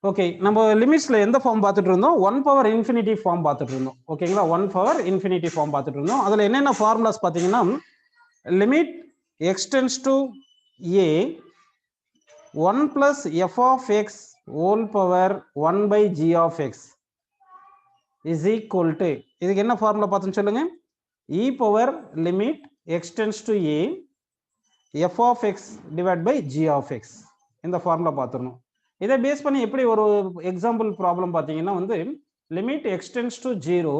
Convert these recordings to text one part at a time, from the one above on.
Okay, நம்ம லிமிட்ஸ்ல எந்த form பார்த்துட்டு இருந்தோம்? 1 பவர் இன்ஃபினிட்டி ஃபார்ம் பார்த்துட்டு இருந்தோம். ஓகேங்களா? 1 பவர் இன்ஃபினிட்டி ஃபார்ம் பார்த்துட்டு இருந்தோம். அதுல என்னென்ன ஃபார்முலாஸ் பார்த்தீங்கன்னா, limit x tends to a 1 plus f of x whole power 1 by g of x is equal to, இதுக்கு என்ன ஃபார்முலா பார்த்துன்னு சொல்லுங்க? E power limit x tends to a f of x divide by g of x. இந்த formula பார்த்துடணும். இதை base பண்ணி எப்படி ஒரு எக்ஸாம்பிள் ப்ராப்ளம் பார்த்தீங்கன்னா வந்து limit x tends to 0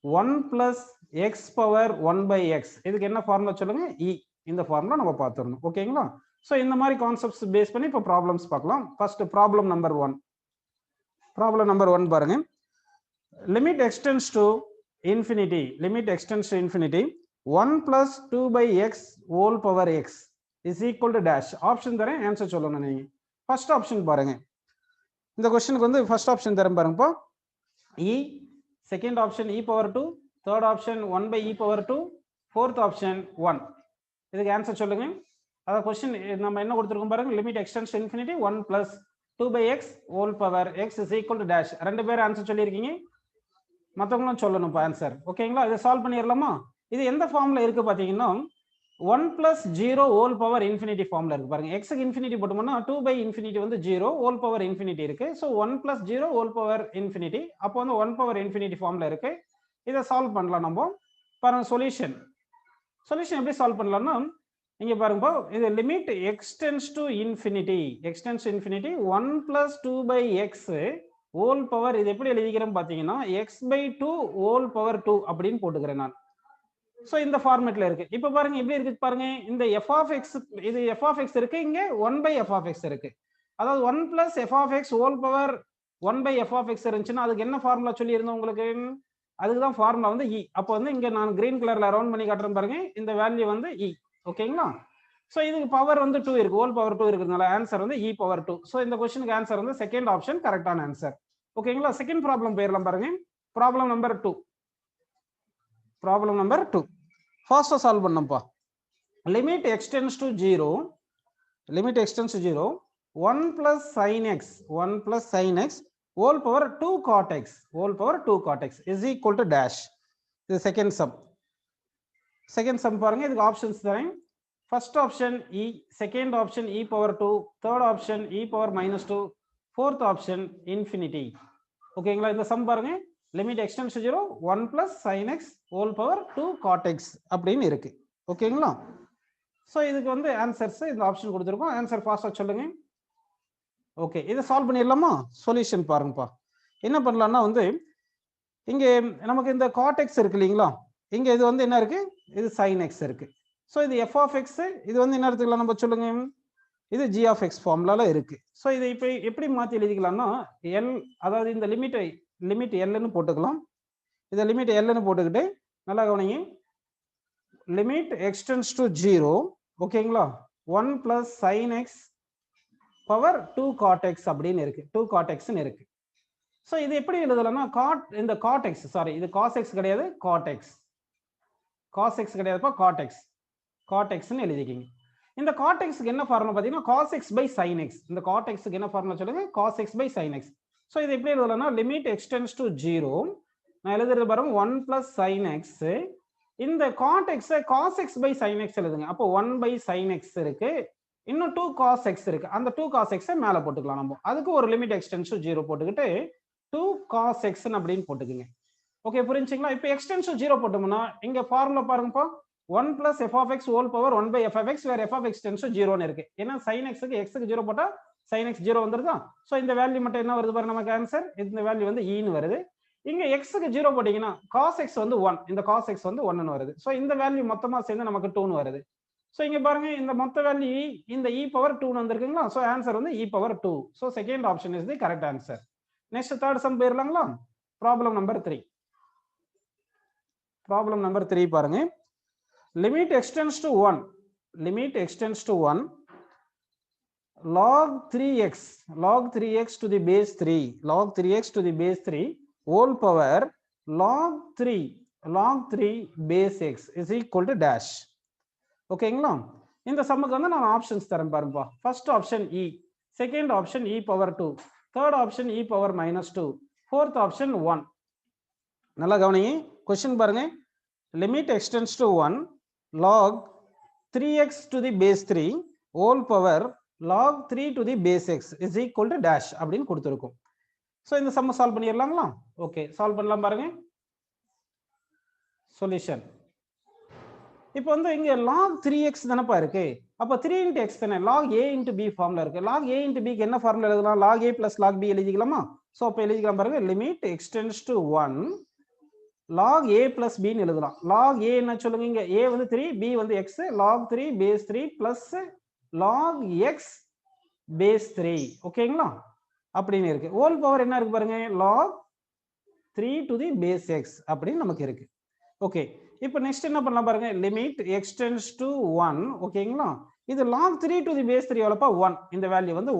1 plus x power 1 by x, இதுக்கு என்ன ஃபார்முலா சொல்லுங்க? இ. இந்த ஃபார்முலா நம்ம பார்த்துடணும். ஓகேங்களா? ஸோ இந்த மாதிரி கான்செப்ட்ஸ் பேஸ் பண்ணி இப்போ ப்ராப்ளம்ஸ் பார்க்கலாம். First problem number 1. Problem number 1 பாருங்க. Limit x tends to infinity, limit x tends to infinity 1 plus 2 by x whole power x is equal to dash. Option தரேன், answer சொல்லணும் நீங்க. First option பாருங்க. இந்த क्वेश्चनக்கு வந்து ஃபர்ஸ்ட் ஆப்ஷன் தரேன் பாருங்க. இப்போ e, second option e power 2, third option 1 by e power 2, fourth option 1. இதுக்கு ஆன்சர் சொல்லுங்க. அத क्वेश्चन நம்ம என்ன கொடுத்திருக்கோம் பாருங்க. Limit x tends to infinity 1 plus 2 by x whole power x is equal to dash. ரெண்டு பேர் ஆன்சர் சொல்லியிருக்கீங்க, மற்றவங்களும் சொல்லணும் ஆன்சர். ஓகேங்களா? இதை சால்வ் பண்ணிடலாமா? இது எந்த ஃபார்ம்ல இருக்கு பாத்தீங்கன்னா 1 பிளஸ் 0 ஹோல் பவர் இன்ஃபினிட்டி ஃபார்ம்ல இருக்கு பாருங்க. எக்ஸுக்கு இன்ஃபினிட்டி போட்டோம்னா 2 பை இன்ஃபினிட்டி வந்து 0, ஹோல் பவர் இன்ஃபினிட்டி இருக்கு. So 1 plus 0 whole power infinity, அப்போ வந்து 1 பவர் இன்ஃபினிட்டி ஃபார்ம்ல இருக்கு. இதை சால்வ் பண்ணலாம் நம்ம. பாருங்க சொல்யூஷன். சொல்யூஷன் எப்படி சால்வ் பண்ணலாம்னா இங்க பாருங்க, இது limit x tends to infinity, x tends to infinity 1 plus 2 by x whole power, இது எப்படி எழுதிக்கிறேன் பாத்தீங்கன்னா x பை 2 ஹோல் பவர் 2 அப்படின்னு போட்டுக்கிறேன் நான். சோ இந்த ஃபார்மேட்ல இருக்கு. இப்போ பாருங்க எப்படி இருக்கு பாருங்க. இந்த f of x, இது f of x இருக்கு, இங்க 1 by f of x இருக்கு. அதாவது 1 plus f of x whole power 1 by f of x இருந்துச்சுன்னா அதுக்கு என்ன ஃபார்முலா சொல்லி இருந்தோம் உங்களுக்கு? அதுக்கு தான் ஃபார்முலா வந்து e. அப்போ வந்து இங்க நான் கிரீன் கலர்ல ரவுண்ட் பண்ணி காட்டுறேன் பாருங்க. இந்த வேல்யூ வந்து e. ஓகேங்களா? சோ இதுக்கு பவர் வந்து 2 இருக்கு, ஹோல் பவர் 2 இருக்கிறதுனால ஆன்சர் வந்து e பவர் 2. சோ இந்த क्वेश्चनக்கு ஆன்சர் வந்து செகண்ட் ஆப்ஷன் கரெக்டான ஆன்சர். ஓகேங்களா? செகண்ட் ப்ராப்ளம் போயிரலாம் பாருங்க. Problem number 2. ப்ராப்ளம் நம்பர் 2 ஃபாஸ்டா சால்வ் பண்ணப்பா. Limit x tends to 0, limit x tends to 0 1 plus sin x, 1 plus sin x whole power 2 cot x, whole power 2 cot x is equal to dash. இது second sum. Second sum பாருங்க. இதுக்கு options தரேன். First option e, second option e power 2, third option e power -2, fourth option infinity. ஓகேங்களா? இந்த some பாருங்க. Limit x tends to 0 1 plus sin x whole power 2 cot x அப்படின்னு இருக்கு. ஓகேங்களா? So இதுக்கு வந்து ஆன்சர்ஸ் இந்த ஆப்ஷன் கொடுத்திருக்கோம். ஆன்சர் ஃபாஸ்டா சொல்லுங்க. ஓகே, இதை சால்வ் பண்ணிடலாமா? சொல்யூஷன் பாருங்கப்பா. என்ன பண்ணலாம்னா வந்து இங்க நமக்கு இந்த cot x இருக்கு இல்லைங்களா? இங்க இது வந்து என்ன இருக்கு? இது sin x இருக்கு. சோ இது f of x, இது வந்து என்ன எடுத்துக்கலாம் நம்ம சொல்லுங்க? இது g of x ஃபார்முலால இருக்கு. சோ இதை இப்போ எப்படி மாத்தி எழுதிக்கலாம்னா l, அதாவது இந்த லிமிட் l ன்னு போட்டுக்கலாம். இத லிமிட் l ன்னு போட்டுக்கிட்டு நல்லா கவனிங்க. லிமிட் x டென்ஸ் டு 0, ஓகேங்களா? 1 plus sin x power 2 cot x அப்படின்னு இருக்கு. 2 cot x ன்னு இருக்கு. சோ இது எப்படி எழுதலாம்னா cot, இந்த cot x, சாரி இது cos x கிடையாது, cot x. cos x கிடையாதுப்பா, cot x. cot x ன்னு எழுதிக்கிங்க. இந்த cot x க்கு என்ன ஃபார்முலா பாத்தீங்கன்னா cos x by sin x. இந்த cot x க்கு என்ன ஃபார்முலா சொல்லுங்க? cos x by sin x. So இது எப்படி எழுதலாம்னா லிமிட் x டென்ஸ் டு 0, நான் எழுதுறது பாருங்க 1 plus sin x, இந்த cot x cos x by sin x எழுதுங்க. அப்போ 1 by sin x இருக்கு, இன்னும் 2 cos x இருக்கு. அந்த 2 cos x மேல போட்டுக்கலாம் நம்ம. அதுக்கு ஒரு லிமிட் x டென்ஸ் டு 0 போட்டுக்கிட்டு 2 cos x ன்னு அப்படின்னு போட்டுக்கங்க. ஓகே, புரிஞ்சுங்களா? இப்போ x டென்ஸ் டு 0 போட்டோம்னா இங்க ஃபார்முலா பாருங்கப்பா. 1 plus f of x whole power 1 by f of x, where f of x tends to 0 ன்னு இருக்கு. ஏன்னா sin x க்கு x க்கு 0 போட்டா sin x 0 வந்துருதா? சோ இந்த வேல்யூ மட்டும் என்ன வருது பாருங்க நமக்கு ஆன்சர். இந்த வேல்யூ வந்து e ன்னு வருது. இங்க x க்கு 0 போட்டீங்கன்னா cos x வந்து 1, இந்த cos x வந்து 1 ன்னு வருது. சோ இந்த வேல்யூ மொத்தமா சேர்ந்து நமக்கு 2 ன்னு வருது. சோ இங்க பாருங்க இந்த மொத்த வேல்யூ e, இந்த e பவர் 2 ன்னு வந்திருக்குங்களா? சோ ஆன்சர் வந்து e power 2. So second option is the correct answer. Next third sum போயிரலாங்களா? Problem number 3. ப்ராப்ளம் நம்பர் 3 பாருங்க. limit x tends to 1, limit x tends to 1 log 3x, log 3x to the base 3, log 3x to the base 3 whole power log 3 base x is equal to dash. ஓகேங்களா? இந்த சம்முக்கு வந்து நான் options தரேன் பாருங்கப்பா. First option e, second option e power 2, third option e power minus 2, fourth option 1. நல்லா கவனிங்க question பாருங்க limit extends to 1 log 3x to the base 3 whole power log 3 to the base x is equal to dash அப்படினு கொடுத்திருக்கும். So இந்த சம்ம solve பண்ணிரலாங்களா? Okay solve பண்ணலாம் பாருங்க. Solution இப்போ வந்து இங்க log 3x தானப்பா இருக்கு. அப்ப 3 into x தானே log a into b formula இருக்கு. log a into b க்கு என்ன ஃபார்முலா எழுதலாம்? log a plus log b எழுதிக்கலாமா? சோ அப்ப எழுதிக்கலாம் பாருங்க limit extends to 1 log a plus b ன்னு எழுதலாம். log a என்ன சொல்லுங்க இங்க a வந்து 3 b வந்து x log 3 base 3 plus log x base 3 ஓகேங்களா? அப்படின்னு இருக்கு. ஹோல் பவர் என்ன இருக்கு பாருங்க log 3 to the base x அப்படின்னு நமக்கு இருக்கு. ஓகே இப்போ நெக்ஸ்ட் என்ன பண்ணலாம் பாருங்க லிமிட் எக்ஸ்டெண்ட்ஸ் டு 1 ஓகேங்களா? இது log 3 to the base 3 எவ்வளவுப்பா 1 இந்த வேல்யூ வந்து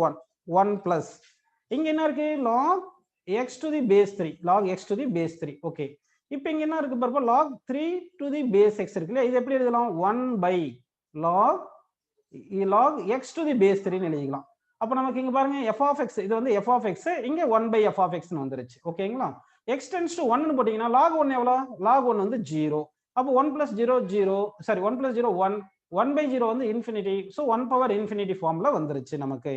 1 பிளஸ் இங்க என்ன இருக்கு log x to the base 3 log x to the base 3 okay இப்போ இங்க என்ன இருக்கு பாருங்க log 3 to the base x இருக்குல்ல இது எப்படி எழுதலாம் 1 by log x to the base 3 ன்னு எழுதிக்கலாம். அப்ப நமக்கு இங்க பாருங்க f of x இது வந்து f of x இங்க 1 by f of x ன்னு வந்துருச்சு ஓகேங்களா? x tends to 1 ன்னு போட்டீங்கன்னா log 1 எவ்வளவு log 1 வந்து 0 அப்ப 1 plus 0 0 சாரி 1 plus 0 1 1 by 0 வந்து infinity so 1 power infinity ஃபார்ம்ல வந்துருச்சு நமக்கு.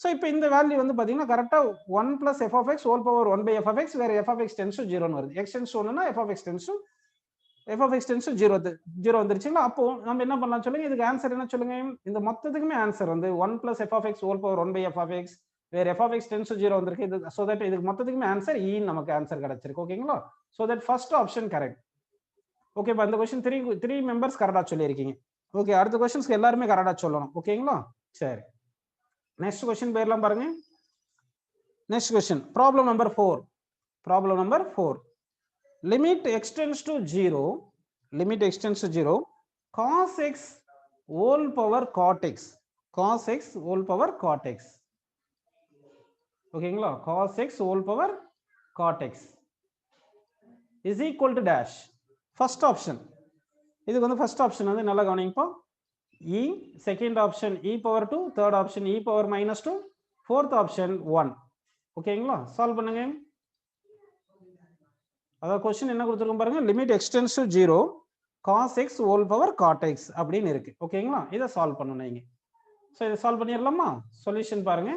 சோ இப்போ இந்த வேல்யூ வந்து பாத்தீங்கன்னா கரெக்ட்டா 1 plus f of x whole power 1 by f of x வேற f of x tends to 0 ன்னு வருது. x tends to 1 னா f of x tends to 0 வந்துருச்சுங்களா? அப்போ நம்ம என்ன பண்ணலாம் சொல்லுங்க இதுக்கு ஆன்சர் என்ன சொல்லுங்க இந்த மொத்தத்துக்குமே ஆன்சர் வந்து 1 plus f of x whole power 1 by f of x வேற f of x tends to 0 வந்திருக்கு இது so that இதுக்கு மொத்தத்துக்குமே ஆன்சர் e நமக்கு ஆன்சர் கிடைச்சிருக்கு ஓகேங்களா? so that first option correct. Okay பா இந்த क्वेश्चन 3 மெம்பர்ஸ் கரெக்ட்டா சொல்லி இருக்கீங்க. ஓகே அடுத்த क्वेश्चंஸ்க்கு எல்லாரும் கரெக்ட்டா சொல்லணும் ஓகேங்களா? சரி நெக்ஸ்ட் क्वेश्चन போயிரலாம் பாருங்க. Next question problem number 4 limit extends to 0 cos x whole power cot x ஓகேங்களா cos x whole power cot x is equal to dash. first option இதுக்கு வந்து first option வந்து நல்லா கவனிங்கப்பா e second option e power 2 third option e power minus 2 fourth option 1 ஓகேங்களா? Solve பண்ணுங்க. அதாவது question என்ன கொடுத்திருக்கோம் பாருங்க limit extends to 0 cos x whole power cot x அப்படின்னு இருக்கு ஓகேங்களா? இத சால்வ் பண்ணனும் நீங்க. சோ இத சால்வ் பண்ணிரலாமா? சொல்யூஷன் பாருங்க.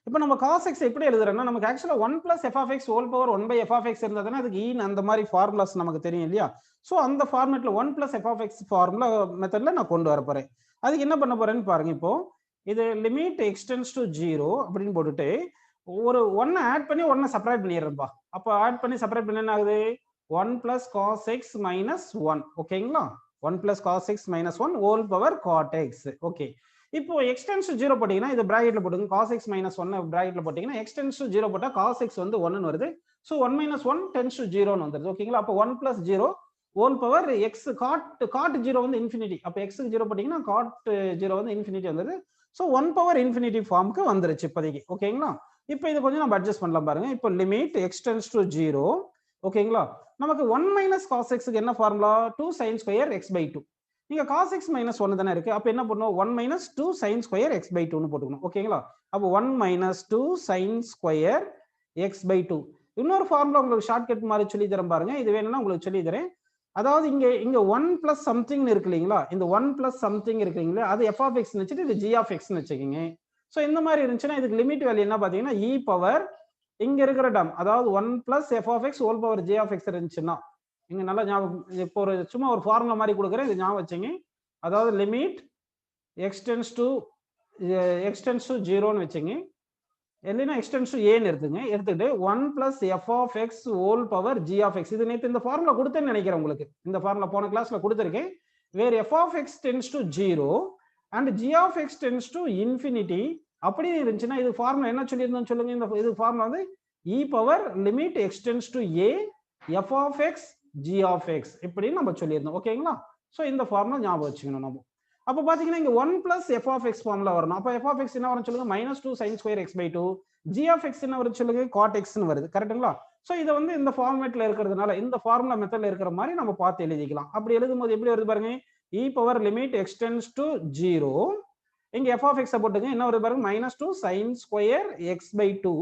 இப்போ நம்ம cos x எப்படி எழுதுறோம்னா நமக்கு actually 1 plus f of x whole power 1 by f of x இருந்ததுனா அதுக்கு e அந்த மாதிரி ஃபார்முலாஸ் நமக்கு தெரியும் இல்லையா? சோ அந்த ஃபார்மட்ல 1 plus f of x formula மெத்தட்ல நான் கொண்டு வர போறேன். அதுக்கு என்ன பண்ண போறேன்னு பாருங்க இப்போ இது limit extends to 0 அப்படினு போட்டுட்டு ஒரு 1 ஆட் பண்ணி 1 செப்பரேட் பண்ணிறேன்பா. அப்ப ஆட் பண்ணி செப்பரேட் பண்ணா என்ன ஆகுது 1 plus cos x minus 1 ஓகேங்களா? 1 plus cos x minus 1 whole power cot x okay. இப்போ x tends to 0 போட்டீங்கன்னா இது பிராக்கெட்ல போடுங்க cos x minus 1 பிராக்கெட்ல போட்டீங்கன்னா x tends to 0 போட்டா cos x வந்து 1 ன்னு வருது. சோ 1 minus 1 tends to 0 ன்னு வந்துருது ஓகேங்களா? அப்ப 1 plus 0 whole power x cot 0 வந்து infinity. அப்ப x க்கு 0 போட்டீங்கன்னா cot 0 வந்து infinity வந்துருது. சோ 1 power infinity ஃபார்முக்கு வந்துருச்சு இப்போதைக்கு ஓகேங்களா? இப்போ இது கொஞ்சம் நம்ம அட்ஜஸ்ட் பண்ணலாம் பாருங்க. இப்போ லிமிட் x tends to 0 ஓகேங்களா? நமக்கு 1 minus cos x க்கு என்ன formula 2 sin square x by 2. நீங்க cos x minus 1 தானே இருக்கு. அப்ப என்ன பண்ணனும் 1 minus 2 sin square x by 2 னு போட்டுக்கணும் ஓகேங்களா? அப்ப 1 minus 2 sin square x by 2. இன்னொரு ஃபார்முலா உங்களுக்கு ஷார்ட்கட் மாதிரி சொல்லி தரேன் பாருங்க. இது வேணும்னா உங்களுக்கு சொல்லி தரேன். அதாவது இங்க 1 plus something இருக்கு இல்லீங்களா? இந்த 1 plus something இருக்குங்களா? அது f of x னு வெச்சிட்டு இது g of x னு வெச்சுக்கீங்க. சோ இந்த மாதிரி இருந்துச்சுனா இதுக்கு லிமிட் வேல்யூ என்ன பாத்தீங்கன்னா e பவர் இங்க இருக்கிற டேர்ம் அதாவது 1 plus f of x whole power g of x இருந்துச்சுனா இங்க நல்லா ஞாபகம் இப்போ ஒரு சும்மா ஒரு ஃபார்முலா மாதிரி கொடுக்கிறேன் இது ஞாபகம் வச்சுங்க. அதாவது லிமிட் x tends to 0 ன்னு வெச்சுங்க. இல்லனா x tends to a ன்னு எடுத்துட்டு 1 plus f of x whole power g of x இது நேத்து இந்த ஃபார்முலா கொடுத்தேன்னு நினைக்கிறேன் உங்களுக்கு. இந்த ஃபார்முலா போன கிளாஸ்ல கொடுத்திருக்கேன். வேர் f of x tends to 0 and g of x tends to infinity அப்படி இருந்துச்சுனா இது ஃபார்முலா என்ன சொல்லிருந்தோம் சொல்லுங்க. இந்த இது ஃபார்முலா வந்து e power limit x tends to a f of x g of x இப்படி நம்ம சொல்லிருந்தோம் ஓகேங்களா? சோ இந்த ஃபார்முலா ஞாபகம் வச்சுக்கணும் நம்ம. அப்ப பாத்தீங்கன்னா இங்க 1 plus f of x formula வரணும். அப்ப f of x என்ன வரும் சொல்லுங்க -2 sin square x by 2 g of x என்ன வரும் சொல்லுங்க cot x ன்னு வருது கரெக்ட்டுங்களா? சோ இத வந்து இந்த ஃபார்மட்ல இருக்குறதுனால இந்த ஃபார்முலா மெத்தட்ல இருக்கிற மாதிரி நம்ம பார்த்து எழுதிக்கலாம். அப்படி எழுதும்போது எப்படி வருது பாருங்க e power limit x tends to 0 இங்க f of x போட்டுங்க என்ன வருது பாருங்க -2 sin square x by 2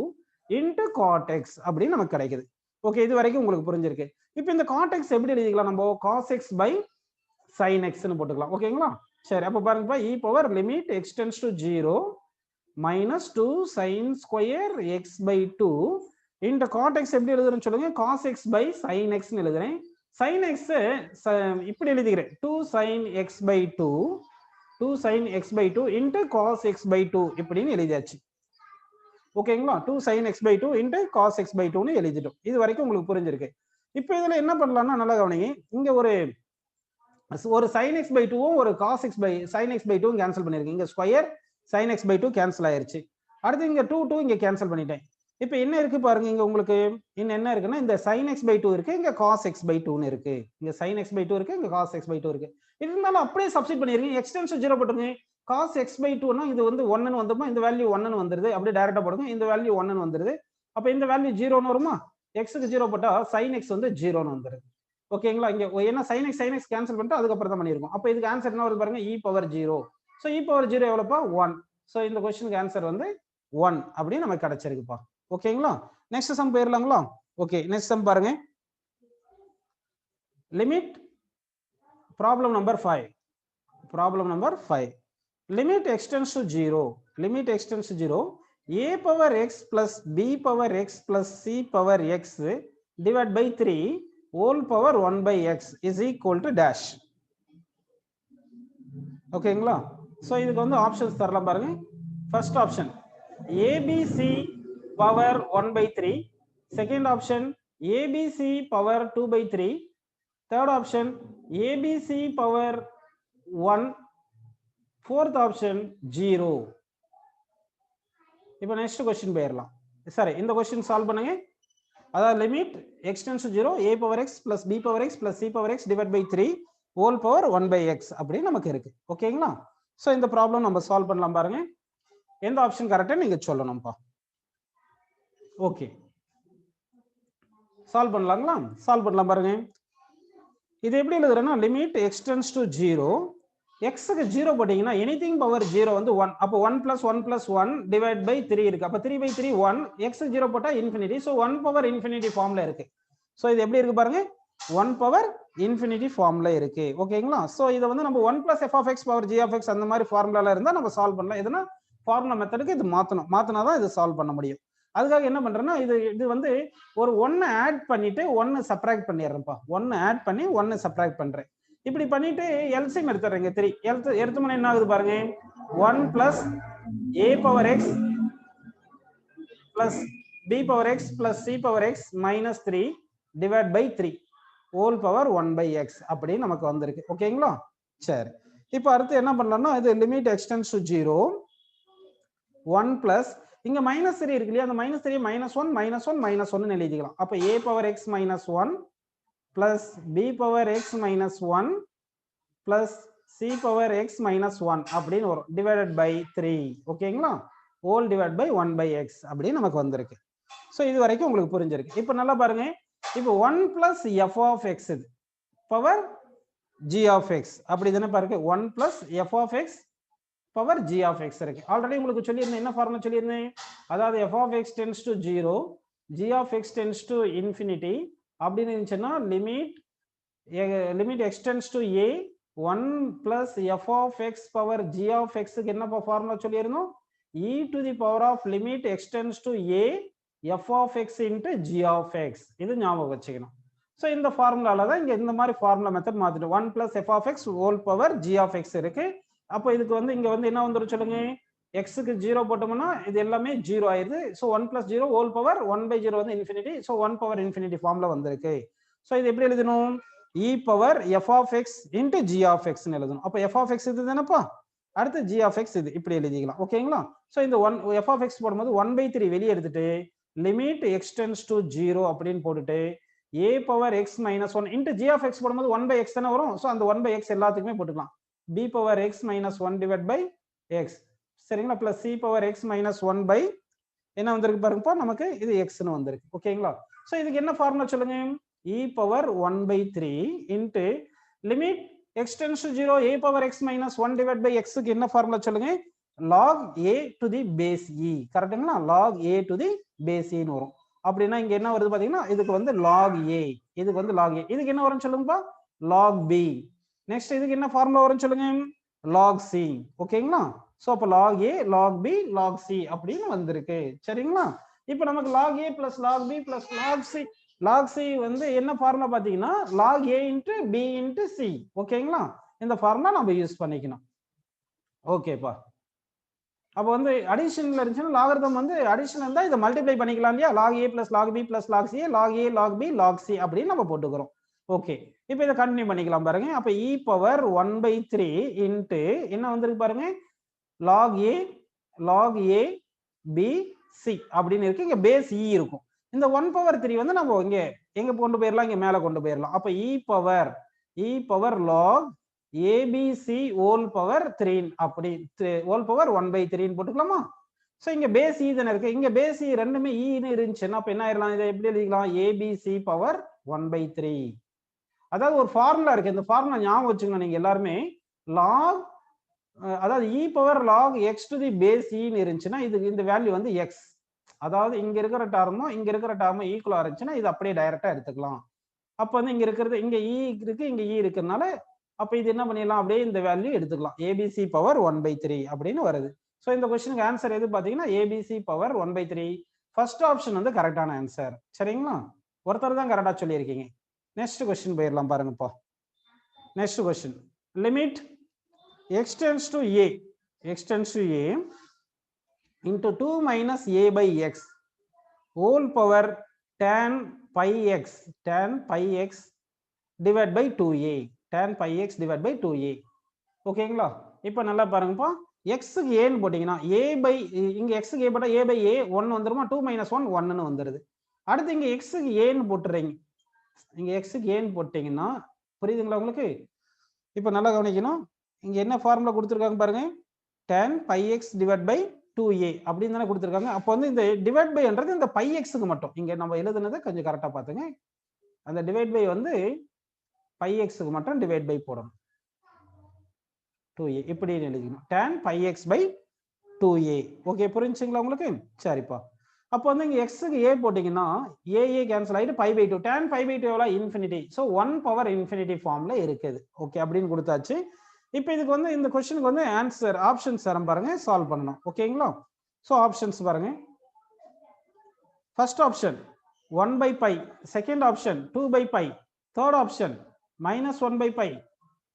into cot x அப்படின்னு நமக்கு கிடைக்குது. ஓகே, இது வரைக்கும் உங்களுக்கு புரிஞ்சிருக்கு. இப்போ இந்த cot x எப்படி எழுதிக்கலாம் நம்ம? cos x by sin x ன்னு போட்டுக்கலாம். ஓகேங்களா? சரி, அப்ப பாருங்க e power limit x tends to 0 -2 sin square x by 2 into cot x எப்படி எழுதுறேன்னு சொல்லுங்க? cos x by sin x ன்னு எழுதுறேன். sin x இப்படி எழுதிக்கிறேன் 2 sin x by 2 2 sin x by 2 into cos x by 2 இப்படின்னு எழுதியாச்சு. ஓகேங்களா? 2 sin x by 2 into cos x by 2 ன்னு எழுதிட்டோம். இது வரைக்கும் உங்களுக்கு புரிஞ்சிருக்கு. இப்போ இதுல என்ன பண்ணலாம்னா நல்லா கவனிங்க. இங்க ஒரு sin x by 2 ஒரு cos x by sin x by 2 cancel பண்ணிருக்கீங்க. இங்க square sin x by 2 cancel ஆயிருச்சு. அடுத்து இங்க 2 இங்க கேன்சல் பண்ணிட்டேன். இப்போ என்ன இருக்கு பாருங்க, இங்க உங்களுக்கு இன்னும் என்ன இருக்குன்னா இந்த sin x by 2 இருக்கு, இங்க cos x by 2 ன்னு இருக்கு. இங்க sin x by 2 இருக்கு, இங்க cos x by 2 இருக்கு. இருந்தாலும் அப்படியே சப்ஸ்டிட் பண்ணிருக்கீங்க. x tends to 0 போட்டுருங்க. cos x by 2 னா இது வந்து 1 ன்னு வந்துமா, இந்த வேல்யூ 1 ன்னு வந்துருது. அப்படியே டைரக்டா போடுங்க, இந்த வேல்யூ 1 ன்னு வந்துருது. அப்ப இந்த வேல்யூ 0 ன்னு வருமா? x க்கு 0 போட்டா sin x வந்து 0 ன்னு வந்துருது. ஓகேங்களா? இங்க என்ன sin x கேன்சல் பண்ணிட்டு அதுக்கு அப்புறம் தான் பண்ணிருக்கோம். அப்ப இதுக்கு ஆன்சர் என்ன வருது பாருங்க, e power 0. So e power 0 எவ்வளவுப்பா? 1. சோ இந்த क्वेश्चनக்கு ஆன்சர் வந்து 1 அப்படி நமக்கு கிடைச்சிருக்குப்பா. ஓகேங்களா? நெக்ஸ்ட் சம் போயிரலாங்களா? ஓகே, நெக்ஸ்ட் சம் பாருங்க. Limit problem number 5. Problem number 5. Limit x tends to 0. Limit x tends to 0. a power x plus b power x plus c power x divided by 3 whole power 1 by x is equal to dash. ஓகேங்களா? So இதுக்கு வந்து options தரலாம் பாருங்க. First option abc power 1 by 3. Second option abc power 2 by 3. Third option abc power 1. fourth option 0. இப்போ next question போயிரலாம். சரி, இந்த question solve பண்ணுங்க. அதாவது limit x tends to 0 a power x plus b power x plus c power x divided by 3 whole power 1 by x அப்படி நமக்கு இருக்கு. ஓகேங்களா? சோ இந்த ப்ராப்ளம் நம்ம சால்வ் பண்ணலாம் பாருங்க. எந்த ஆப்ஷன் கரெக்ட்டா நீங்க சொல்லணும்ப்பா. ஓகே, சால்வ் பண்ணலாங்களா? சால்வ் பண்ணலாம் பாருங்க. இது எப்படி எழுதுறேன்னா limit x tends to 0 x க்கு 0 போட்டீங்கன்னா எனிதிங் பவர் 0 வந்து 1. அப்போ 1 plus 1 plus 1 டிவைட் பை 3 இருக்கு. அப்ப 3 by 3 1. x க்கு 0 போட்டா இன்ஃபினிட்டி. சோ 1 பவர் இன்ஃபினிட்டி ஃபார்ம்ல இருக்கு. சோ இது எப்படி இருக்கு பாருங்க, 1 பவர் இன்ஃபினிட்டி ஃபார்ம்ல இருக்கு. ஓகேங்களா? சோ இத வந்து நம்ம 1 plus f of x power g of x அந்த மாதிரி ஃபார்முலால இருந்தா நம்ம சால்வ் பண்ணலாம். எதுனா ஃபார்முலா மெத்தடுக்கு இது மாத்தணும். மாத்தினாதான் இது சால்வ் பண்ண முடியும். அதுக்காக என்ன பண்றேன்னா இது வந்து ஒரு 1 ஆட் பண்ணிட்டு 1 சப்ட்ராக்ட் பண்ணிடுறேன்ப்பா. 1 ஆட் பண்ணி 1 சப்ட்ராக்ட் பண்றேன். இப்படி பண்ணிட்டு எல்சிஎம் எடுத்துறேங்க. 3 எடுத்தோம்னா என்ன ஆகுது பாருங்க, 1 plus a power x plus b power x plus c power x minus 3 divide by 3 whole power 1 by x அப்படி நமக்கு வந்திருக்கு. ஓகேங்களா? சரி, இப்போ அடுத்து என்ன பண்ணலாம்னா இது limit x tends to 0 1 plus இங்க -3 இருக்கு இல்லையா, அந்த -3 -1 -1 -1 எழுதிக்கலாம். அப்ப a power x minus 1 plus b power x minus 1 plus c power x minus 1 அப்படின்னு வரும் divided by 3. ஓகேங்களா? whole divided by 1 by x அப்படி நமக்கு வந்திருக்கு. சோ இது வரைக்கும் உங்களுக்கு புரிஞ்சிருக்கு. இப்போ நல்லா பாருங்க, இப்போ 1 plus f of x இது பவர் g of x அப்படி தானே பாருங்க. 1 plus f of x power g of x இருக்கு. ஆல்ரெடி உங்களுக்கு சொல்லியிருந்தேன், என்ன ஃபார்முலா சொல்லியிருந்தேன், அதாவது f of x tends to 0 g of x tends to infinity அப்படின்னு இருந்துச்சுன்னா limit x tends to a 1 plus f of x power g of x க்கு என்ன ஃபார்முலா சொல்லியிருந்தோம், e to the power of limit x tends to a f of x into g of x. இது ஞாபகம் வச்சுக்கணும். So இந்த ஃபார்முலால தான் இங்க இந்த மாதிரி formula method மாத்திட்டோம். 1 plus f of x whole power g of x இருக்கு. அப்போ இதுக்கு வந்து இங்க வந்து என்ன வந்துரும் சொல்லுங்க, x க்கு 0 போட்டோம்னா இது எல்லாமே 0 ஆயிருது. So 1 plus 0 whole power 1 by 0 வந்து இன்ஃபினிட்டி. சோ 1 power infinity ஃபார்ம்ல வந்திருக்கு. சோ இது எப்படி எழுதணும், e power f of x into g of x ன்னு எழுதணும். அப்ப f of x இது தானப்பா, அடுத்து g of x இது இப்படி எழுதிக்கலாம். ஓகேங்களா? சோ இந்த 1 f of x போடும்போது 1 by 3 வெளியே எடுத்துட்டு லிமிட் x tends to 0 அப்படின்னு போட்டுட்டு a power x minus 1 into g of x போடும்போது 1 by x தானே வரும். சோ அந்த 1 by x எல்லாத்துக்குமே போட்டுக்கலாம். b power x minus 1 divided by x சரிங்களா, plus c power x minus 1 by என்ன வந்திருக்கு பாருங்கப்பா, நமக்கு இது x ன்னு வந்திருக்கு. ஓகேங்களா? சோ இதுக்கு என்ன ஃபார்முலா சொல்லுங்க, e power 1 by 3 into limit x tends to 0 a power x minus 1 divided by x க்கு என்ன ஃபார்முலா சொல்லுங்க, log a to the base e. கரெக்ட்டுங்களா? log a to the base e ன்னு வரும். அப்படின்னா இங்க என்ன வருது பாத்தீங்கன்னா இதுக்கு வந்து log a, இதுக்கு வந்து log a. இதுக்கு என்ன வரும்னு சொல்லுங்கப்பா? log b. நெக்ஸ்ட் இதுக்கு என்ன ஃபார்முலா வரும்னு சொல்லுங்க? log c. ஓகேங்களா? சோ அப்ப log a, log b, log c அப்படின்னு வந்திருக்கு. சரிங்களா? இப்போ நமக்கு log a plus log b plus log c, log c வந்து என்ன ஃபார்முலா பாத்தீங்கன்னா log a into b into c. ஓகேங்களா? இந்த ஃபார்முலா நம்ம யூஸ் பண்ணிக்கணும். ஓகேப்பா. அப்போ வந்து அடிஷன்ல இருந்துச்சுன்னா லாகரிதம் வந்து அடிஷன் இருந்தா இதை மல்டிப்ளை பண்ணிக்கலாம் இல்லையா? log a plus log b plus log c, log a log b log c அப்படின்னு நம்ம போட்டுக்கிறோம். ஓகே, இப்போ இதை கண்டினியூ பண்ணிக்கலாம் பாருங்க. அப்ப e பவர் 1/3 இன்ட்டு என்ன வந்திருக்கு பாருங்க, log a b c அப்படின்னு இருக்கு. இங்க பேஸ் e இருக்கும். இந்த 1/3 வந்து நம்ம இங்க எங்க கொண்டு போயிடலாம்? இங்க மேல கொண்டு போயிடலாம். அப்ப e power log abc whole power 3 அப்படி whole power 1/3 போட்டுக்கலாமா? சோ இங்க பேஸ் e தானே இருக்கு. இங்க பேஸ் e ரெண்டுமே e ன்னு இருந்துச்சுன்னா அப்ப என்ன ஆயிரலாம்? இதை எப்படி எழுதிக்கலாம்? abc power 1/3. அதாவது ஒரு ஃபார்முலா இருக்கு. இந்த ஃபார்முலா ஞாபகம் வச்சுக்கணும் நீங்க எல்லாருமே. log அதாவது e power log x to the base e ன்னு இருந்துச்சுன்னா இது இந்த வேல்யூ வந்து x. அதாவது இங்க இருக்கிற டேர்மும் இங்க இருக்கிற டேர்மும் ஈக்குவலா இருந்துச்சுன்னா இது அப்படியே டைரக்டா எடுத்துக்கலாம். அப்ப வந்து இங்க இருக்கிறது இங்க e இருக்கு, இங்க e இருக்கிறதுனால அப்ப இது என்ன பண்ணிடலாம்? அப்படியே இந்த வேல்யூ எடுத்துக்கலாம். abc பவர் 1/3 அப்படின்னு வருது. சோ இந்த क्वेश्चनக்கு ஆன்சர் எது பாத்தீங்கன்னா abc பவர் 1/3. ஃபர்ஸ்ட் ஆப்ஷன் வந்து கரெக்டான ஆன்சர். சரிங்களா? ஒருத்தர் தான் கரெக்டா சொல்லியிருக்கீங்க. நெக்ஸ்ட் क्वेश्चन போயிடலாம் பாருங்கப்பா. Next question, limit x tends to a into 2 minus a by x whole power tan pi x divided by 2a, tan pi x divided by 2a. ஓகேங்களா? இப்போ நல்லா பாருங்கப்பா. x க்கு a ன்னு போட்டீங்கன்னா a by இங்க x க்கு a போட்டா a by a 1 வந்துருமா? 2 minus 1 1 ன்னு வந்துருது. அடுத்து இங்க x க்கு a ன்னு போட்டுறீங்க. இங்க x க்கு a ன்னு போட்டீங்கன்னா புரியுதுங்களா உங்களுக்கு? இப்போ நல்லா கவனிக்கணும். இங்க என்ன ஃபார்முலா கொடுத்திருக்காங்க பாருங்க, tan pi x divided by 2a அப்படின்னு தானே கொடுத்திருக்காங்க. அப்போ வந்து இந்த டிவைட் பை என்றது இந்த pi x க்கு மட்டும். இங்க நம்ம எழுதுனதை கொஞ்சம் கரெக்டா பாத்துங்க. அந்த டிவைட் பை வந்து pi x க்கு மட்டும் டிவைட் பை போடணும். 2a இப்படி எழுதிக்கணும். tan pi x by 2a. Okay, புரிஞ்சுங்களா உங்களுக்கு? சரிப்பா. அப்போ வந்து இங்க x க்கு a போட்டீங்கன்னா a கேன்சல் ஆயிட்டு pi by 2. tan pi by 2 எவ்வளவு? இன்ஃபினிட்டி. சோ 1 பவர் இன்ஃபினிட்டி ஃபார்ம்ல இருக்குது. ஓகே, அப்படின்னு கொடுத்தாச்சு. இப்போ இதுக்கு வந்து இந்த क्वेश्चनக்கு வந்து ஆன்சர் ஆப்ஷன்ஸ் தரம் பாருங்க, சால்வ் பண்ணனும். ஓகேங்களா? சோ ஆப்ஷன்ஸ் பாருங்க. First option 1/pi, second option 2/pi, third option -1/pi,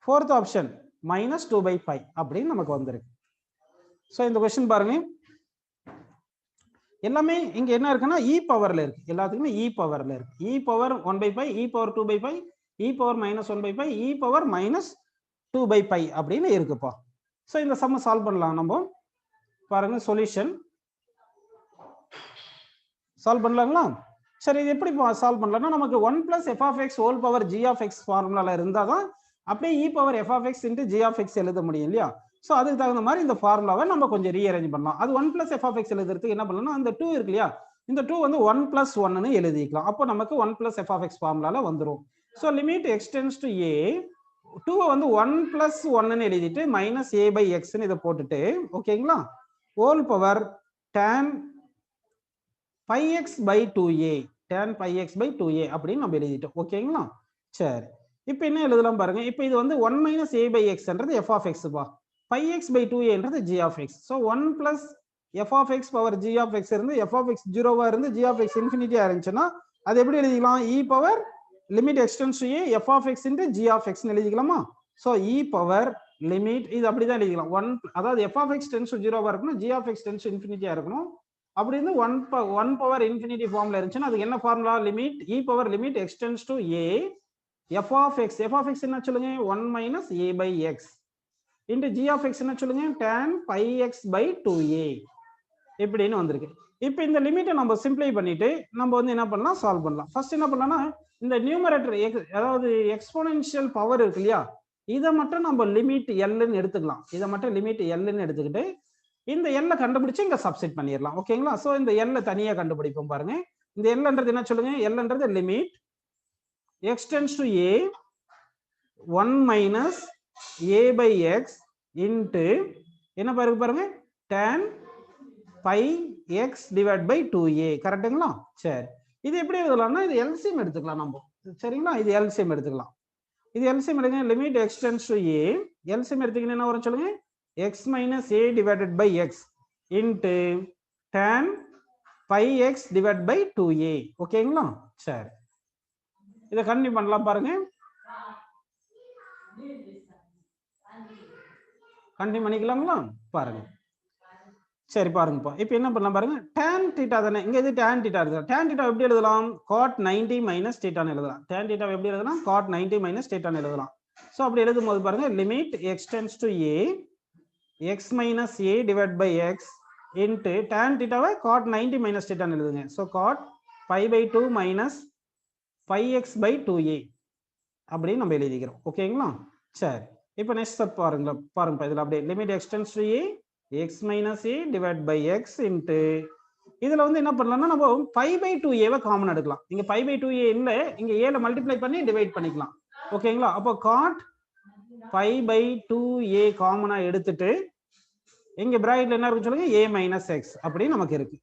fourth option -2/pi அப்படின்னு நமக்கு வந்திருக்கு. சோ இந்த क्वेश्चन பாருங்க, எல்லாமே இங்க என்ன இருக்குன்னா e பவர்ல இருக்கு. எல்லாத்துக்குமே e பவர்ல இருக்கு. e power 1/pi, e power 2/pi, e power -1/pi, e power -2/pi அப்படின்னு இருக்குப்பா. சோ இந்த சம்ம சால்வ் பண்ணலாம் நம்ம. பாருங்க சொல்யூஷன் சால்வ் பண்ணலாங்களா? சரி, இது எப்படி சால்வ் பண்ணலாம்னா நமக்கு 1 plus f of x whole power g of x ஃபார்முலால இருந்தாதான் அப்படியே e power f of x into g of x எழுத முடியும் இல்லையா? சோ அதுக்கு தகுந்த மாதிரி இந்த ஃபார்முலாவை நம்ம கொஞ்சம் ரீஅரேஞ்ச் பண்ணலாம். அது 1 plus f of x எழுதுறதுக்கு என்ன பண்ணலாம்? அந்த 2 இருக்கு இல்லையா? இந்த 2 வந்து 1 plus 1 ன்னு எழுதிக்கலாம். அப்போ நமக்கு 1 plus f of x ஃபார்முலால வந்துரும். So limit x tends to a, 2 வந்து 1 plus 1 ன்னு எழுதிட்டு minus a by x ன்னு இதை போட்டுட்டு ஓகேங்களா, whole power tan pi x by 2a, tan pi x by 2a அப்படின்னு நம்ம எழுதிட்டோம். ஓகேங்களா? சரி, இப்போ என்ன எழுதலாம் பாருங்க. இப்போ இது வந்து 1 minus a by x என்றது f of x பா, pi x by 2a என்றது g of x. so 1 plus f of x power g of x இருந்து f of x 0வா இருந்து g of x இன்ஃபினிட்டியா இருந்துச்சுன்னா அது எப்படி எழுதிக்கலாம்? e power limit x tends to a f of x into g of x ன்னு எழுதிக்கலாமா? So e power limit இது அப்படிதான் எழுதிக்கலாம். 1 அதாவது f of x tends to 0வா இருக்கணும், g of x tends to இன்ஃபினிட்டியா இருக்கணும். அப்படி இருந்து 1 பவர் இன்ஃபினிட்டி ஃபார்ம்ல இருந்துச்சுன்னா அதுக்கு என்ன formula? Limit e power limit x tends to a f of x என்ன சொல்லுங்க? 1 minus a by x into g of x என்ன சொல்லுங்க? tan pi x by 2a இப்படின்னு வந்திருக்கு. இப்போ இந்த லிமிட்டை நம்ம சிம்பிளை பண்ணிட்டு நம்ம வந்து என்ன பண்ணலாம்? சால்வ் பண்ணலாம். ஃபர்ஸ்ட் என்ன பண்ணலாம்னா இந்த நியூமரேட்டர் அதாவது எக்ஸ்போனென்ஷியல் பவர் இருக்கு இல்லையா, இதை மட்டும் நம்ம லிமிட் எல்ன்னு எடுத்துக்கலாம். இதை மட்டும் லிமிட் எல்ன்னு எடுத்துக்கிட்டு இந்த எல்லை கண்டுபிடிச்சு இங்க சப்ஸ்டிட் பண்ணிடலாம். ஓகேங்களா? சோ இந்த எல்லை தனியா கண்டுபிடிப்போம் பாருங்க. இந்த எல்ன்றது என்ன சொல்லுங்க? எல்ன்றது limit x tends to a 1 minus a by x into என்ன பாருங்க tan pi x divided by 2a கரெக்ட்டுங்களா? சரி, இது எப்படி எழுதலாம்னா இது எல்சிஎம் எடுத்துக்கலாம் நம்ம. சரிங்களா? இது எல்சிஎம் எடுத்துக்கலாம். இது எல்சிஎம் எடுங்க. Limit x tends to a, LCM எடுத்தீங்கன்னா என்ன வரும் சொல்லுங்க? x minus a divided by x into tan pi x divided by 2a. ஓகேங்களா? சரி, இதை கண்டினியூ பண்ணலாம் பாருங்க. கண்டினியூ பண்ணிக்கலாங்களா? பாருங்க. சரி பாருங்கப்பா, இப்போ என்ன பண்ணலாம் பாருங்க. tan theta தானே, இங்க இது tan theta இருக்கு. tan theta எப்படி எழுதலாம்? cot 90 minus theta ன்னு எழுதலாம். tan theta எப்படி எழுதலாம்? cot 90 minus theta ன்னு எழுதலாம். சோ அப்படி எழுதும்போது பாருங்க, limit x tends to a, x minus a divided by x into tan theta why cot 90 minus theta ன்னு எழுதுங்க. So cot pi by 2 minus pi x by 2a அப்படி நம்ம எழுதிக்கிறோம். ஓகேங்களா? சரி, இப்போ நெக்ஸ்ட் ஸ்டெப் பாருங்க. பாருங்க இதுல அப்படியே limit x tends to a, x minus a divided by x into இதுல வந்து என்ன பண்ணலாம்னா நம்ம pi by 2a why common எடுக்கலாம். இங்க pi by 2a இல்ல, இங்க a ல மல்டிப்ளை பண்ணி டிவைட் பண்ணிக்கலாம். ஓகேங்களா? அப்போ cot pi by 2a காமனா எடுத்துட்டு இங்க பிராக்கெட்ல என்ன இருக்கு சொல்லுங்க? a minus x அப்படி நமக்கு இருக்கு.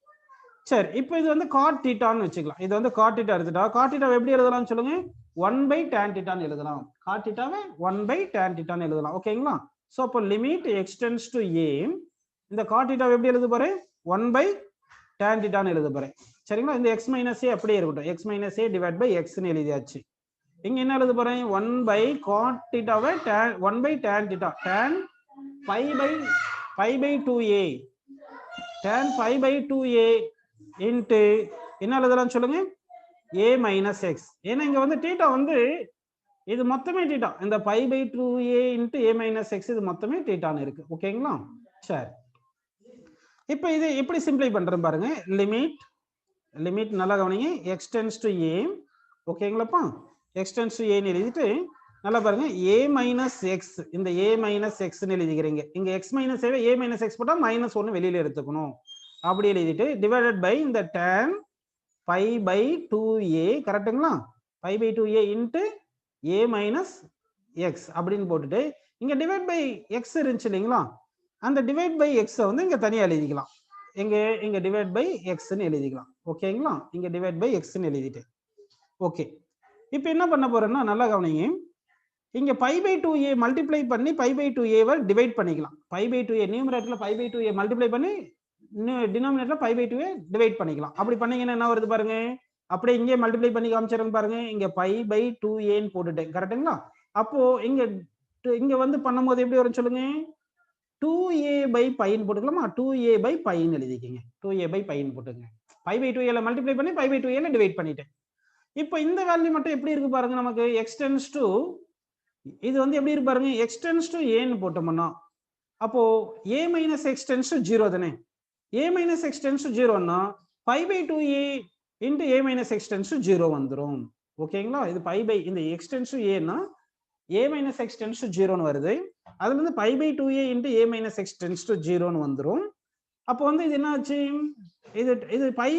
சரி, இப்போ இது வந்து cot theta ன்னு வெச்சுக்கலாம். இது வந்து cot theta எடுத்துட்டா cot theta எப்படி எழுதலாம் சொல்லுங்க? 1 by tan theta ன்னு எழுதலாம். cot theta why 1 by tan theta ன்னு எழுதலாம். ஓகேங்களா? சோ அப்போ limit x tends to a, இந்த cot theta எப்படி எழுத போறேன்? 1 by tan theta ன்னு எழுத போறேன். சரிங்களா? இந்த x minus a அப்படியே இருக்கட்டும். x minus a divided by x ன்னு எழுதியாச்சு. இங்க என்ன எழுத போறேன்? 1 by cot theta why 1 by tan theta, tan pi by 2a, tan pi by 2a into என்ன எழுதலாம் சொல்லுங்க? a minus x. ஏன்னா இங்க வந்து theta வந்து இது மொத்தமே theta, இந்த pi by 2a into a minus x இது மொத்தமே theta ன்னு இருக்கு. ஓகேங்களா? சரி, இப்போ இது எப்படி சிம்பிளை பண்றேன் பாருங்க. லிமிட் நல்லா கவனிங்க. x tends to a, ஓகேங்களாப்பா? x tends to a ன்னு எழுதிட்டு நல்லா பாருங்க, a minus x, இந்த a minus x ன்னு எழுதிக்கிறீங்க. இங்க x minus a minus x போட்டா minus 1 வெளியில எடுத்துக்கணும். அப்படி எழுதிட்டு டிவைடட் பை இந்த tan pi by 2a கரெக்ட்டுங்களா? pi by 2a into a minus x அப்படின்னு போட்டுட்டு இங்க டிவைட் பை x இருந்துச்சு இல்லைங்களா? அந்த டிவைட் பை x வந்து இங்க தனியா எழுதிக்கலாம். இங்க டிவைட் பை x ன்னு எழுதிக்கலாம். ஓகேங்களா? இங்க டிவைட் பை x ன்னு எழுதிட்டு ஓகே. இப்போ என்ன பண்ண போறேன்னா நல்லா கவனிங்க. இங்க pi by 2a மல்டிப்ளை பண்ணி pi by 2a வை டிவைட் பண்ணிக்கலாம். pi by 2a நியூமரேட்டர்ல pi by 2a மல்டிப்ளை பண்ணி டினாமினேட்டர்ல pi by 2a டிவைட் பண்ணிக்கலாம். அப்படி பண்ணீங்கன்னா என்ன வருது பாருங்க? அப்படியே இங்கே மல்டிப்ளை பண்ணி காமிச்சறேன் பாருங்க. இங்க pi by 2a ன்னு போட்டுட்டேன். கரெக்ட்டுங்களா? அப்போ இங்க வந்து பண்ணும்போது எப்படி வரும் சொல்லுங்க? 2a by pi ன்னு போட்டுக்கலாமா? 2a by pi ன்னு எழுதிக்கங்க. 2a by pi ன்னு போட்டுங்க. pi by 2a ல மல்டிப்ளை பண்ணி pi by 2a ல டிவைட் பண்ணிட்டேன். இப்போ இந்த வேல்யூ மட்டும் எப்படி இருக்கு பாருங்க நமக்கு. x tends to இது வந்து எப்படி இருக்கு பாருங்க. x tends to a ன்னு போட்டோம்னா அப்போ a minus x tends to 0 தானே. a minus x tends to 0 ன்னா pi by 2a into a minus x tends to 0 வந்துரும். ஓகேங்களா? இது pi by இந்த x tends to a ன்னா a minus x tends to 0 ன்னு வருது. அதுல இருந்து pi by 2a into a minus x tends to 0 ன்னு வந்துரும். அப்போ வந்து இது என்ன ஆச்சு? இது pi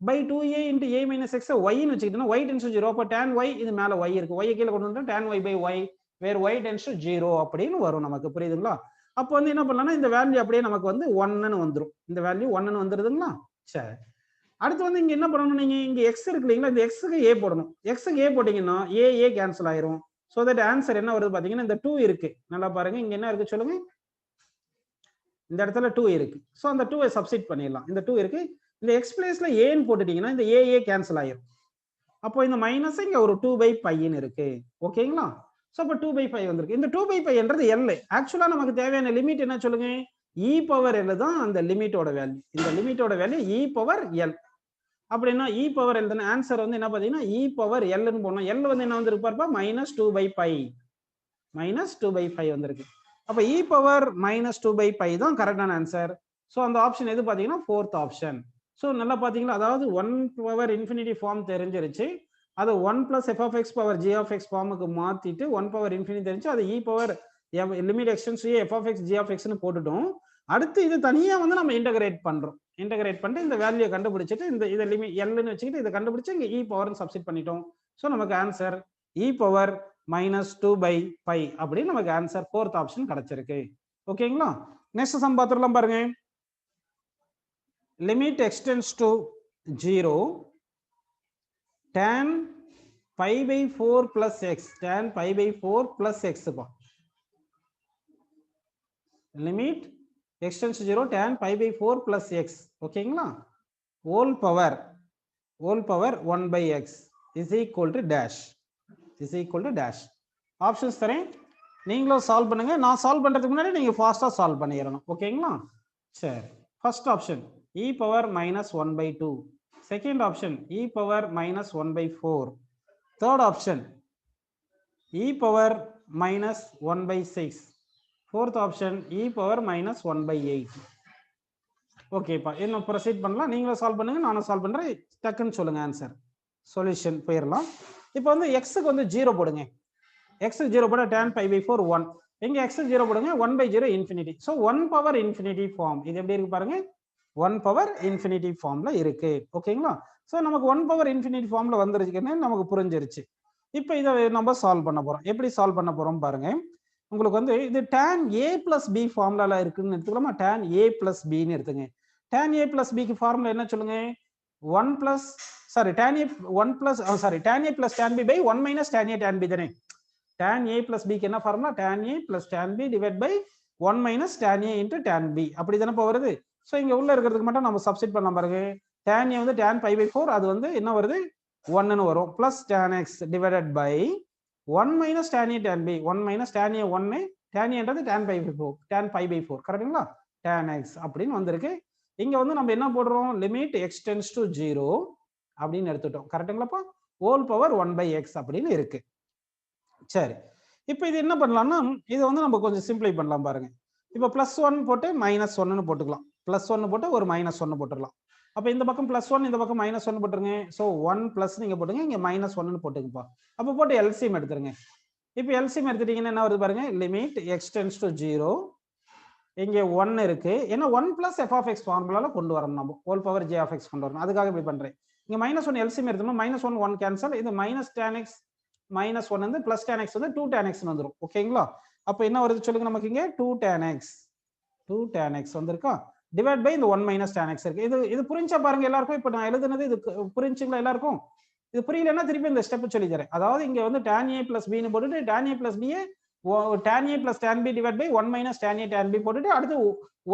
by 2a into a minus x y ன்னு வெச்சிட்டோம்னா y tends to 0. அப்ப tan y இது மேல y இருக்கு. y கீழ கொண்டு வந்தா tan y by y where y tends to 0 அப்படினு வரும் நமக்கு. புரியுதுங்களா? அப்ப வந்து என்ன பண்ணலாம்னா இந்த வேல்யூ அப்படியே நமக்கு வந்து 1 ன்னு வந்துரும். இந்த வேல்யூ 1 ன்னு வந்துருதுங்களா? சரி. அடுத்து வந்து இங்க என்ன பண்ணணும்? நீங்க இங்க x இருக்கு இல்லீங்களா? இந்த x க்கு a போடணும். x க்கு a போட்டீங்கன்னா a கேன்சல் ஆயிரும். சோ தட் ஆன்சர் என்ன வருது பாத்தீங்கன்னா இந்த 2 இருக்கு. நல்லா பாருங்க. இங்க என்ன இருக்கு சொல்லுங்க? இந்த இடத்துல 2 இருக்கு. சோ அந்த 2 ஐ சப்ஸ்டிட் பண்ணிடலாம். இந்த 2 இருக்கு. இந்த x பிளேஸ்ல a ன்னு போட்டுட்டீங்கன்னா இந்த a கேன்சல் ஆயிரும். அப்போ இந்த மைனஸ் இங்க ஒரு 2 by pi ன்னு இருக்கு. ஓகேங்களா? சோ அப்ப 2 by pi வந்திருக்கு. இந்த 2 by pi என்றது l. ஆக்சுவலா நமக்கு தேவையான லிமிட் என்ன சொல்லுங்க? e பவர் l தான் அந்த லிமிட்டோட வேல்யூ. இந்த லிமிட்டோட வேல்யூ e பவர் l. அப்படினா e பவர் l தான. ஆன்சர் வந்து என்ன பாத்தீங்கன்னா e பவர் l ன்னு போடணும். l வந்து என்ன வந்திருக்கு பாருப்பா? -2 by pi. -2 by pi வந்திருக்கு. அப்ப e பவர் -2 by pi தான் கரெக்டான ஆன்சர். சோ அந்த ஆப்ஷன் எது பாத்தீங்கன்னா 4th ஆப்ஷன். சோ நல்லா பாத்தீங்களா? அதாவது 1 பவர் இன்ஃபினிட்டி ஃபார்ம் தெரிஞ்சிருச்சு. அது 1 plus f of x power g of x ஃபார்முக்கு மாத்திட்டு 1 பவர் இன்ஃபினிட்டி தெரிஞ்சு அது e power limit extends to f of x g of x ன்னு போட்டுட்டோம். அடுத்து இது தனியா வந்து நம்ம இன்டகிரேட் பண்றோம். இன்டகிரேட் பண்ணிட்டு இந்த வேல்யூ கண்டுபிடிச்சிட்டு இந்த லிமிட் l ன்னு வெச்சிட்டு இத கண்டுபிடிச்சு இங்க e பவர் ன்னு சப்ஸ்டிட் பண்ணிட்டோம். சோ நமக்கு answer e power -2 by pi அப்படி நமக்கு ஆன்சர் 4th ஆப்ஷன் கிடைச்சிருக்கு. ஓகேங்களா? நெக்ஸ்ட் சம் பாத்துறலாம் பாருங்க. limit extends to 0 tan pi by 4 plus x, tan pi by 4 plus x பா. limit extends to 0 tan pi by 4 plus x, ஓகேங்களா, whole power 1 by x is equal to dash, is equal to dash. Options தரேன், நீங்களும் solve பண்ணுங்க. நான் solve பண்றதுக்கு முன்னாடி நீங்க ஃபாஸ்டா சால்வ் பண்ணிடணும், ஓகேங்களா. சரி, first option e power minus 1 by 2, second option e power minus 1 by 4, third option e power minus 1 by 6, fourth option e power minus 1 by 8. ஓகேப்பா, இன்னும் ப்ரொசீட் பண்ணலாம். நீங்களும் சால்வ் பண்ணுங்க, நானும் சால்வ் பண்றேன். டக்குன்னு சொல்லுங்க ஆன்சர். சொல்யூஷன் போயிடலாம். இப்போ வந்து எக்ஸுக்கு வந்து 0 போடுங்க. எக்ஸுக்கு 0 போட tan pi by 4 1. எங்க எக்ஸுக்கு 0 போடுங்க, 1 by 0 infinity. So 1 power infinity form. இது எப்படி இருக்கு பாருங்க, 1 பவர் இன்ஃபினிட்டி ஃபார்ம்ல இருக்கு, ஓகேங்களா. ஸோ நமக்கு 1 பவர் இன்ஃபினிட்டி ஃபார்ம்ல வந்துருச்சுன்னு நமக்கு புரிஞ்சிருச்சு. இப்போ இதை நம்ம சால்வ் பண்ண போறோம். எப்படி சால்வ் பண்ண போறோம் பாருங்க. உங்களுக்கு வந்து இது tan a plus b ஃபார்முலால இருக்குன்னு எடுத்துக்கலாமா, tan a plus b ன்னு எடுத்துங்க. tan a plus b க்கு ஃபார்முலா என்ன சொல்லுங்க, 1 plus sorry tan a 1 plus sorry tan a plus tan b by 1 minus tan a tan b தானே. tan a plus b க்கு என்ன formula, tan a plus tan b divided by 1 minus tan a into tan b, அப்படி தானே வருது. So இங்க உள்ள இருக்கிறதுக்கு மட்டும் நம்ம சப்ஸ்டிட் பண்ணலாம் பாருங்க. tan a வந்து tan pi by 4, அது வந்து என்ன வருது 1 ன்னு வரும், plus tan x divided by 1 minus tan a tan b, 1 minus tan a 1, tan a ன்றது tan pi by 4, tan pi by 4 கரெக்ட்டுங்களா, tan x அப்படின்னு வந்திருக்கு. இங்க வந்து நம்ம என்ன போடுறோம், லிமிட் x tends to 0 அப்படின்னு எடுத்துட்டோம், கரெக்ட்டுங்களாப்பா. ஹோல் பவர் 1 by x அப்படின்னு இருக்கு. சரி, இப்போ இது என்ன பண்ணலாம்னா, இதை வந்து நம்ம கொஞ்சம் சிம்பிளை பண்ணலாம் பாருங்க. இப்போ +1 போட்டு -1ன்னு போட்டுக்கலாம், +1 போட்டு ஒரு -1 போட்டுக்கலாம். அப்போ இந்த பக்கம் +1, இந்த பக்கம் -1 போட்டுருங்க. ஸோ 1 பிளஸ் நீங்க போட்டுங்க, இங்க -1ன்னு போட்டுங்கப்பா. அப்போ போட்டு எல்சிஎம் எடுத்துருங்க. இப்போ எல்சிஎம் எடுத்துட்டீங்கன்னா என்ன வருது பாருங்க, லிமிட் x tends to 0, இங்க 1 இருக்கு. ஏன்னா 1 plus f of x ஃபார்முலால கொண்டு வரணும், நம்ம whole power j of x கொண்டு வரணும், அதுக்காக இப்படி பண்றேன். இங்க -1 எல்சிஎம் எடுத்தோம்னா -1 1 கேன்சல், இது -tan x -1 வந்து plus tan x வந்து 2 tan x ன்னு வந்துரும், ஓகேங்களா. அப்போ என்ன வருது சொல்லுங்க நமக்கு, இங்க 2 tan x வந்திருக்கா, டிவைட் பை இந்த 1 minus tan x இருக்கு. இது புரிஞ்சா பாருங்க எல்லாருக்கும். இப்போ நான் எழுதுனது இது புரிஞ்சுங்களா எல்லாருக்கும்? இது புரியலன்னா திருப்பி இந்த ஸ்டெப் சொல்லி தரேன். அதாவது இங்க வந்து tan a plus b ன்னு போட்டுட்டு tan a plus b tan a plus tan b divide by 1 minus tan a tan b போட்டுட்டு அடுத்து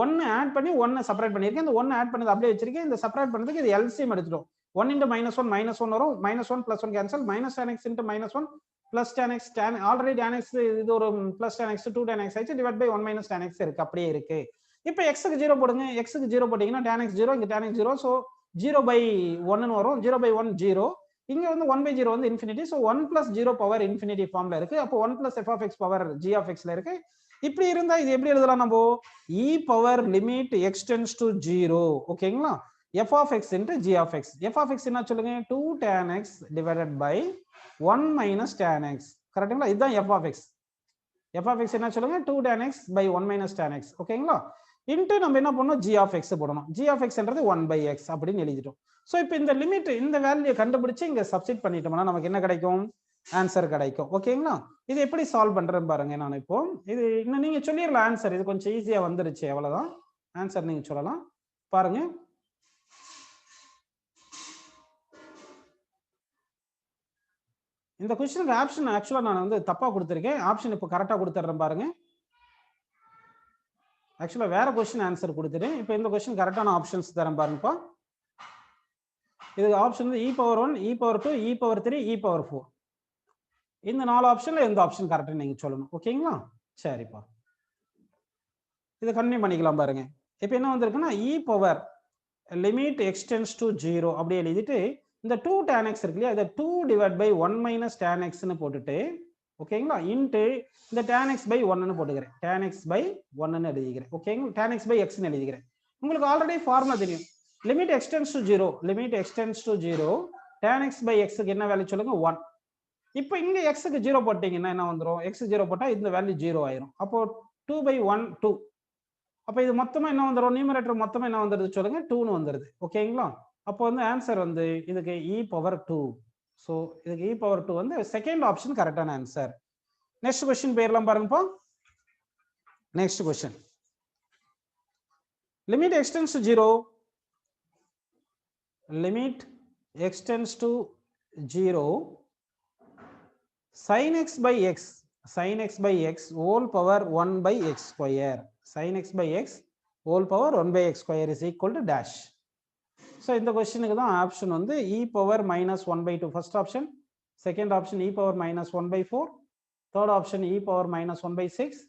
1 ஆட் பண்ணி 1 செப்பரேட் பண்ணிருக்கேன். இந்த 1 ஆட் பண்ணது அப்படியே வச்சிருக்கேன். இந்த செப்பரேட் பண்ணதுக்கு இது எல்சிஎம் எடுத்துட்டோம். 1 into -1 வரும், -1 plus 1 cancel, -tan x into -1 plus tan x, already tan x இது ஒரு plus tan x 2 tan x ஆயிடுச்சு, divide by 1 minus tan x இருக்கு, அப்படியே இருக்கு. இப்போ x க்கு 0 போடுங்க. x க்கு 0 போட்டீங்கன்னா tan x 0, இங்க tan x 0, ஸோ 0 by 1 ன்னு வரும். 0 by 1 0, இங்க வந்து 1 by 0 வந்து infinity. So 1 plus 0 power infinity ஃபார்ம்ல இருக்கு. அப்போ 1 plus f of x power g of x ல இருக்கு. இப்படி இருந்தா இது எப்படி எழுதலாம் நம்ம, e power limit x tends to 0, ஓகேங்களா, f of x into g of x. f of x என்ன சொல்லுங்க, 2 tan x divided by 1 minus tan x, கரெக்ட்டுங்களா. இதுதான் f of x. f of x என்ன சொல்லுங்க, 2 tan x by 1 minus tan x, ஓகேங்களா. Into நம்ம என்ன பண்ணணும், g of x போடணும். g of x என்றது 1 by x அப்படின்னு எழுதிட்டோம். ஸோ இப்போ இந்த லிமிட், இந்த வேல்யூ கண்டுபிடிச்சு இங்க சப்ஸ்டிட் பண்ணிட்டோம்னா நமக்கு என்ன கிடைக்கும், ஆன்சர் கிடைக்கும், ஓகேங்களா. இது எப்படி சால்வ் பண்றேன்னு பாருங்க. நான் இப்போ இது இன்னும் நீங்க சொல்லிடலாம் ஆன்சர், இது கொஞ்சம் ஈஸியா வந்துருச்சு, அவ்வளவுதான். ஆன்சர் நீங்க சொல்லலாம் பாருங்க. இந்த क्वेश्चனுக்கு ஆப்ஷன் ஆக்சுவலா நான் வந்து தப்பா கொடுத்திருக்கேன். ஆப்ஷன் இப்போ கரெக்டா கொடுத்துறேன் பாருங்க. ஆக்சுவலா வேற क्वेश्चन ஆன்சர் கொடுத்துட்டேன். இப்போ இந்த क्वेश्चन கரெக்டான ஆப்ஷன்ஸ் தரேன் பாருங்கப்பா. இது ஆப்ஷன் வந்து e power 1, e power 2, e power 3, e power 4. இந்த 4 ஆப்ஷன்ல எந்த ஆப்ஷன் கரெக்ட்னு நீங்க சொல்லணும், ஓகேங்களா. சரிப்பா, இதை கண்டினியூ பண்ணிக்கலாம் பாருங்க. இப்போ என்ன வந்திருக்குன்னா, e power limit x tends to 0 அப்படி எழுதிட்டு இந்த 2 tan x இருக்கு இல்லையா, இதை 2 divide by 1 minus tan x ன்னு போட்டுட்டு, ஓகேங்களா, இன்ட்டு இந்த tan x by 1 ன்னு போட்டுக்கிறேன், tan x by 1 ன்னு எழுதிக்கிறேன், ஓகேங்களா, tan x by x ன்னு எழுதிக்கிறேன். உங்களுக்கு ஆல்ரெடி ஃபார்முலா தெரியும், limit x tends to 0, limit x tends to 0, tan x by x க்கு என்ன வேல்யூ சொல்லுங்க, 1. இப்போ இங்க x க்கு 0 போட்டீங்கன்னா என்ன வந்துரும், x 0 போட்டா இந்த வேல்யூ 0 ஆயிரும். அப்போ 2 by 1 2. அப்போ இது மொத்தமா என்ன வந்துரும், நியூமரேட்டர் மொத்தமா என்ன வந்துருது சொல்லுங்க, 2 ன்னு வந்துருது, ஓகேங்களா. அப்போ வந்து ஆன்சர் வந்து இதுக்கு e பவர் 2. ஸோ இதுக்கு e பவர் 2 வந்து செகண்ட் ஆப்ஷன் கரெக்டான ஆன்சர். நெக்ஸ்ட் क्वेश्चन போயிடலாம் பாருங்கப்பா. Next question, limit x tends to 0, limit x tends to 0 sin x by x whole power 1 by x square, sin x by x whole power 1 by x square is equal to dash. So இந்த கொஸ்டினுக்கு தான் option வந்து e power minus 1 by 2 first option, second option e power minus 1 by 4, third option e power minus 1 by 6,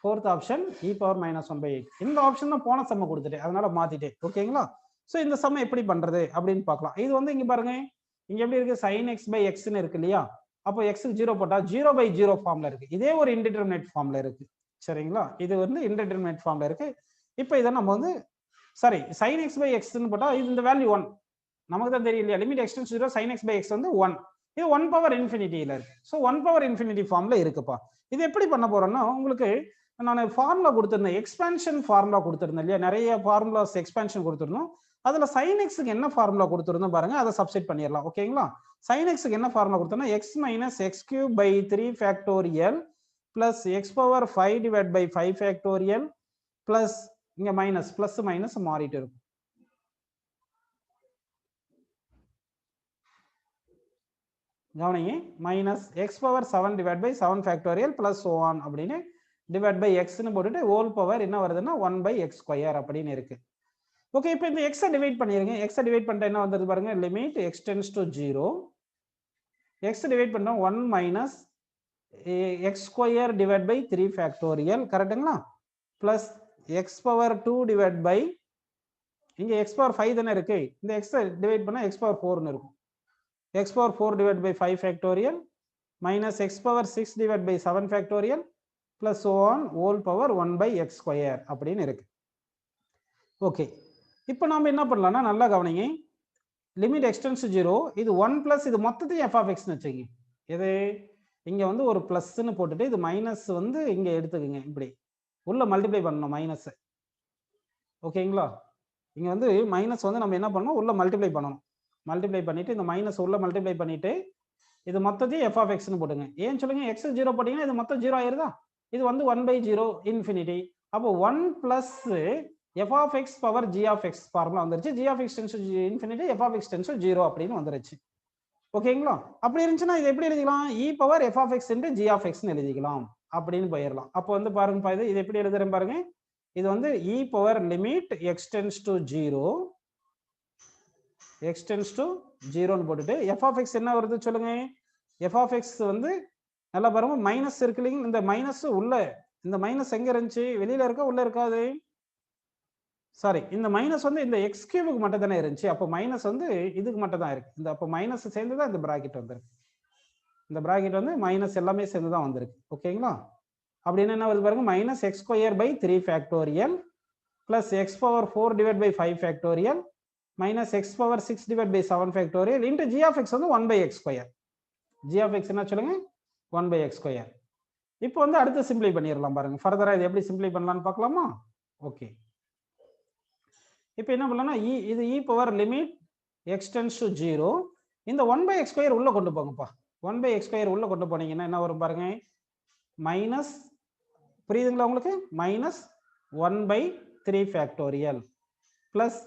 fourth option e power minus 1 by 8. இந்த option தான் போன சம்ம கொடுத்துட்டேன், அதனால மாத்திட்டேன். ஓகேங்களா? ஸோ இந்த சம்ம எப்படி பண்றது அப்படின்னு பார்க்கலாம். இது வந்து இங்க பாருங்க, இங்க எப்படி இருக்கு, sin x by x ன்னு இருக்கு இல்லையா? அப்போ எக்ஸுக்கு 0 போட்டா 0 by 0 ஃபார்ம்ல இருக்கு. இதே ஒரு இன்டிடெர்மினேட் ஃபார்ம்ல இருக்கு. சரிங்களா? இது வந்து இன்டிடெர்மினேட் ஃபார்ம்ல இருக்கு. இப்போ இதை நம்ம வந்து sorry sin x by x ன்னு போட்டா இது இந்த வேல்யூ 1 நமக்கு தான் தெரியும் இல்லையா? Limit extends 0 sin x by x வந்து 1. இது 1 பவர் இன்ஃபினிட்டியில இருக்கு. ஸோ 1 பவர் இன்ஃபினிட்டி ஃபார்ம்ல இருக்குப்பா. இது எப்படி பண்ண போறோம்னா, உங்களுக்கு நான் ஃபார்முலா கொடுத்துருந்தேன், எக்ஸ்பான்ஷன் ஃபார்முலா கொடுத்துருந்தேன் இல்லையா? நிறைய ஃபார்முலாஸ் எக்ஸ்பான்ஷன் கொடுத்துருந்தோம். அதுல sin x க்கு என்ன ஃபார்முலா கொடுத்துருந்தோம் பாருங்க, அதை சப்ஸ்டிட் பண்ணிடலாம். ஓகேங்களா? sin x க்கு என்ன ஃபார்முலா கொடுத்தோம்னா x minus x cube by 3 factorial plus x power 5 divided by 5 factorial plus இங்க மைனஸ் பிளஸ் மைனஸ் மாறிட்டு இருக்கும். கவனிங்க, minus x power 7 divide by 7 factorial plus 1 அப்படின்னு டிவைட் பை எக்ஸ்னு போட்டுட்டு ஹோல் பவர் என்ன வருதுன்னா 1 பை எக்ஸ் ஸ்கொயர் அப்படின்னு இருக்கு. ஓகே, இப்போ இந்த எக்ஸை டிவைட் பண்ணிருங்க. எக்ஸை டிவைட் பண்ணிட்டு என்ன வந்தது பாருங்க, limit x tends to 0, x divide பண்ணோம் 1 minus x square divide by 3 factorial, கரெக்டுங்களா? Plus x power 2 divide by இங்க எக்ஸ் பவர் 5 தானே இருக்கு, இந்த எக்ஸை டிவைட் பண்ணா எக்ஸ் பவர் 4ன்னு இருக்கும். x power 4 divided by 5 factorial minus x power 6 divided by 7 factorial plus so on whole power 1 by x square அப்படின்னு இருக்கு. ஓகே, இப்போ நாம என்ன பண்ணலாம்னா, நல்லா கவனிங்க, லிமிட் x tends to 0, இது 1 பிளஸ் இது மொத்தத்தையும் f of x ன்னு வச்சுங்க. இது இங்க வந்து ஒரு பிளஸ்ன்னு போட்டுட்டு இது மைனஸ் வந்து இங்க எடுத்துக்கங்க, இப்படி உள்ள மல்டிப்ளை பண்ணணும் மைனஸ். ஓகேங்களா? இங்க வந்து மைனஸ் வந்து நம்ம என்ன பண்ணணும், உள்ள மல்டிப்ளை பண்ணணும். மல்டிப்ளை பண்ணிட்டு இந்த மைனஸ் உள்ள மல்டிப்ளை பண்ணிட்டு இது மொத்தத்தையும் f of x ன்னு போடுங்க. ஏன் சொல்லுங்க, x 0 போட்டீங்கன்னா இது மொத்தம் 0 ஆயிருதா? இது வந்து 1 by 0 இன்ஃபினிட்டி. அப்போ 1 plus f of x power g of x formula வந்துருச்சு. g of x tends to infinity, f of x tends to 0 அப்படின்னு வந்துருச்சு. ஓகேங்களா? அப்படி இருந்துச்சுன்னா இது எப்படி எழுதிக்கலாம், e power f of x into g of x ன்னு எழுதிக்கலாம் அப்படின்னு போயிடலாம். அப்போ வந்து பாருங்க, இது எப்படி எழுதுறேன் பாருங்க, இது வந்து e power limit x tends to 0, x tends to 0 ன்னு போட்டுட்டு f of x என்ன வருது சொல்லுங்க, f of x வந்து நல்லா பாருங்க, மைனஸ் இருக்கு இல்லைங்க, இந்த மைனஸ் உள்ள, இந்த மைனஸ் எங்க இருந்துச்சு, வெளியில இருக்கா உள்ள இருக்காது? சாரி, இந்த மைனஸ் வந்து இந்த எக்ஸ் கியூபுக்கு மட்டும் தானே இருந்துச்சு. அப்போ மைனஸ் வந்து இதுக்கு மட்டும் தான் இருக்கு. இந்த அப்போ மைனஸ் சேர்ந்து தான் இந்த பிராக்கெட் வந்திருக்கு. இந்த பிராக்கெட் வந்து மைனஸ் எல்லாமே சேர்ந்து தான் வந்திருக்கு. ஓகேங்களா? அப்படின்னு என்ன வருது பாருங்க, minus x square by 3 factorial plus x power 4 divide by 5 factorial minus x power 6 divided by 7 factorial into g of x வந்து 1 by x square. g of x என்ன சொல்லுங்க, 1 by x square. இப்போ வந்து அடுத்து சிம்பிளை பண்ணிடலாம் பாருங்க. ஃபர்தரா இது எப்படி சிம்பிளை பண்ணலாம்னு பார்க்கலாமா? ஓகே, இப்போ என்ன பண்ணலாம்னா, இது e power limit x tends to 0, இந்த 1 by x square உள்ள கொண்டு போங்கப்பா. 1 by x square உள்ள கொண்டு போனீங்கன்னா என்ன வரும் பாருங்க, மைனஸ், புரியுதுங்களா உங்களுக்கு, minus 1 by 3 factorial plus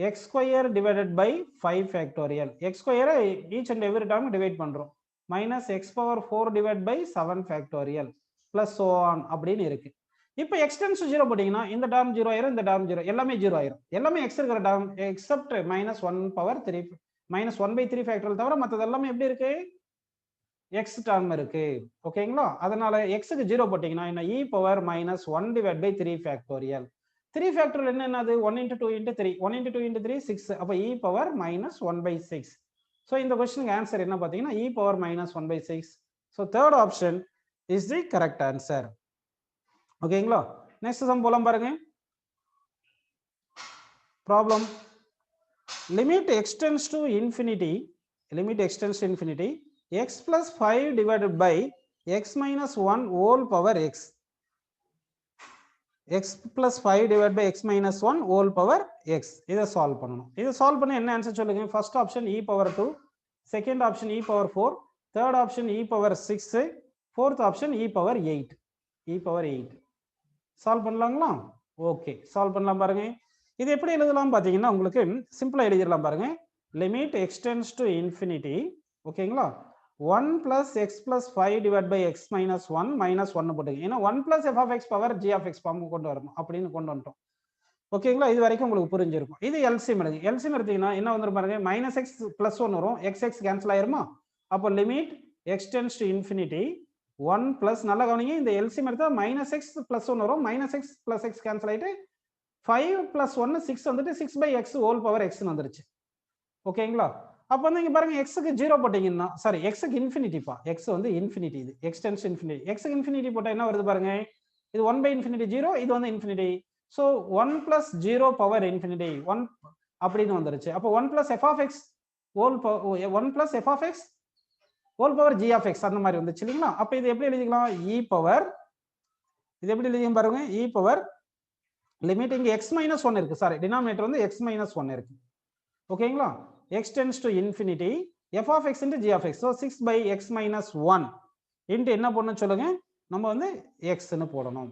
x square divided by 5 factorial, x square each and every term divide பண்றோம், minus x power 4 divided by 7 factorial plus so on அப்படின்னு இருக்கு. இப்போ x tends to 0 போட்டீங்கன்னா இந்த டேர்ம் 0 ஆயிரும், இந்த டேர்ம் 0, எல்லாமே 0 ஆயிரும். எல்லாமே x இருக்கிற term accept minus 1 power 3 minus 1 by 3 factorial தவிர மற்றது எல்லாமே எப்படி இருக்கு, x டேர்ம் இருக்கு. ஓகேங்களா? அதனால x க்கு 0 போட்டீங்கன்னா என்ன, e power minus 1 divided by 3 factorial. 3 factorial என்னது, 1 into 2 into 3, 1 into 2 into 3 6, அப்போ e power minus 1 by 6. So இந்த கொஸ்டினுக்கு ஆன்சர் என்ன பார்த்தீங்கன்னா e power minus 1 by 6. So third option is the correct answer. ஓகேங்களா? நெக்ஸ்ட் சம் போலாம் பாருங்க. Problem, limit x tends to infinity, limit x tends to infinity, x plus 5 divided by x minus 1 whole power x, x plus 5 divided by x minus 1 whole power x. இதை solve பண்ணணும். இதை solve பண்ண என்ன answer சொல்லுங்க. First option e power 2, second option e power 4, third option e power 6, fourth option e power 8, e power 8. Solve பண்ணலாங்களா? Okay, solve பண்ணலாம் பாருங்க. இது எப்படி எழுதலாம் பார்த்தீங்கன்னா, உங்களுக்கு சிம்பிளா எழுதிடலாம் பாருங்க. லிமிட் எக்ஸ்டென்ஸ் டு இன்ஃபினிட்டி ஓகேங்களா 1 plus x plus 5 divided by x minus 1 minus 1 போட்டுங்க ஏன்னா 1 plus f of x power g of x form கொண்டு வரணும் அப்படின்னு கொண்டு வந்துட்டோம் ஓகேங்களா இது வரைக்கும் உங்களுக்கு புரிஞ்சிருக்கும் இது எல்சிஎம் எடுங்க எல்சிஎம் எடுத்தீங்கன்னா என்ன வந்துரும் பாருங்க மைனஸ் எக்ஸ் பிளஸ் 1 வரும் எக்ஸ் எக்ஸ் கேன்சல் ஆயிருமா அப்போ limit x tends to infinity 1 plus நல்லா கவனிங்க இந்த எல்சிஎம் எடுத்தா மைனஸ் எக்ஸ் பிளஸ் 1 வரும் minus X plus X cancel ஆயிட்டு 5 பிளஸ் 1 6 வந்துட்டு 6 by x ஹோல் பவர் எக்ஸ்னு வந்துருச்சு ஓகேங்களா அப்போ வந்து இங்க பாருங்க எக்ஸுக்கு 0 போட்டீங்கன்னா சாரி எக்ஸுக்கு இன்ஃபினிட்டிப்பா எக்ஸ் வந்து இன்ஃபினிட்டி இது எக்ஸ்டென்ஸ் இன்ஃபினிட்டி எக்ஸுக்கு இன்ஃபினிட்டி போட்டால் என்ன வருது பாருங்க இது 1 by இன்ஃபினிட்டி 0 இது வந்து infinity so 1 plus 0 power infinity 1 அப்படின்னு வந்துருச்சு அப்போ 1 plus f of x whole 1 plus f of x whole power g of x அந்த மாதிரி வந்துச்சு இல்லைங்களா அப்போ இது எப்படி எழுதிக்கலாம் e பவர் இது எப்படி எழுதிங்க பாருங்க e பவர் லிமிட் இங்க x minus 1 இருக்கு சாரி டினாமினேட்டர் வந்து x minus 1 இருக்கு ஓகேங்களா x tends to infinity f of x into g of x so 6 by x minus 1 into என்ன பண்ணணும் சொல்லுங்க நம்ம வந்து x ன்னு போடணும்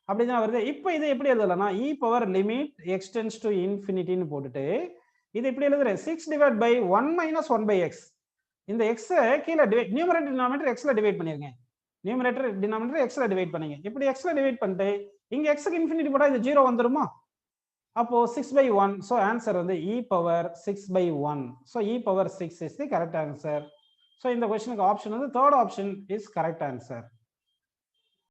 அப்படிதான் வருது இப்போ இது எப்படி எழுதலாம்னா e power limit x tends to infinity ன்னு போட்டுட்டு இது எப்படி எழுதுறேன் 6 divided by 1 minus 1 by x இந்த x கீழ நியூமரேட்டர் டினாமினேட்டர் x ல டிவைட் பண்ணிருங்க நியூமரேட்டர் டினாமினேட்டர் x ல டிவைட் பண்ணுங்க இப்படி x ல டிவைட் பண்ணிட்டு இங்க x க்கு இன்ஃபினிட்டி போட்டா இது 0 வந்துருமா அப்போ 6 by 1 so answer வந்து e power 6 by 1 so e power 6 is the correct answer so இந்த क्वेश्चन option வந்து third option is correct answer